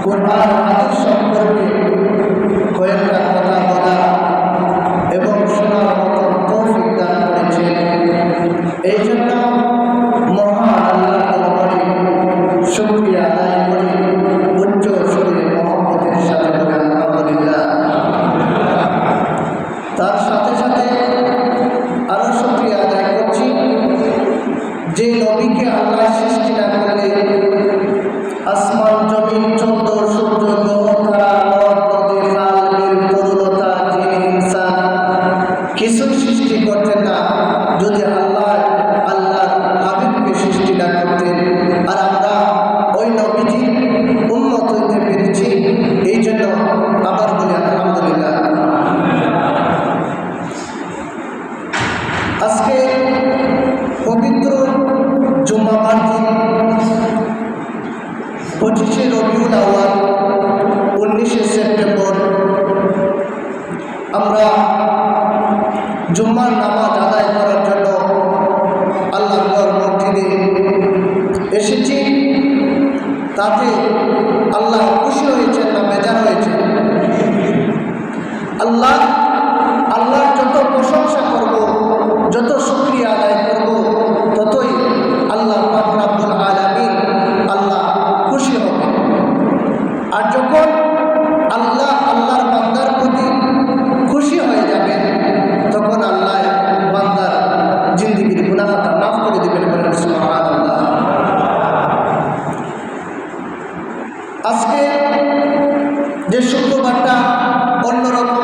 কোরআন হাদিস সম্পর্কে কয়েকটা কথা বলা এবং শোনার মতো তৌফিক দান করেছেন। এই জন্য মহান আল্লাহর দরবারে শুকরিয়া আদায় করে উচ্চ সুরে মহব্বতের সাথে বলে আলহামদুলিল্লাহ। তার সাথে সাথে আরো শুকরিয়া আদায় করছি যে নবীকে আল্লাহ সৃষ্টি না করলে আসমান জমিন চন্দ্র সূর্য গ্রহ তারা নদ নদী খাল বিল তরুলতা জিন ইনসান কিছু সৃষ্টি করতেন না যদি আল্লাহর হাবিবকে সৃষ্টি না করতেন। আর আমরা ওই নবীজি উন্নত হইতে পেরেছি, এই জন্য আবার বলি আলহামদুলিল্লাহ। আজকে পবিত্র জুম্মাবার দিন 25শে রবিউল আউয়াল 19শে সেপ্টেম্বর আমরা জুম্মার নামাজ আদায় করার জন্য আল্লাহর মসজিদে এসেছি। তাতে আল্লাহ খুশি হয়েছেন না বেজার হয়েছেন? আল্লাহর যত প্রশংসা করব, যত শুকরিয়া আদায় করব, ততই আল্লাহ পাক রব্বুল আলামিন আল্লাহ খুশি হবে। আর যখন আল্লাহর বান্দার প্রতি খুশি হয়ে যাবেন, তখন আল্লাহ বান্দার জিন্দেগির গুনাহ খাতা মাফ করে দিবেন। বলেন সুবহানাল্লাহ। আজকে যে শুক্রবারটা অন্যরকম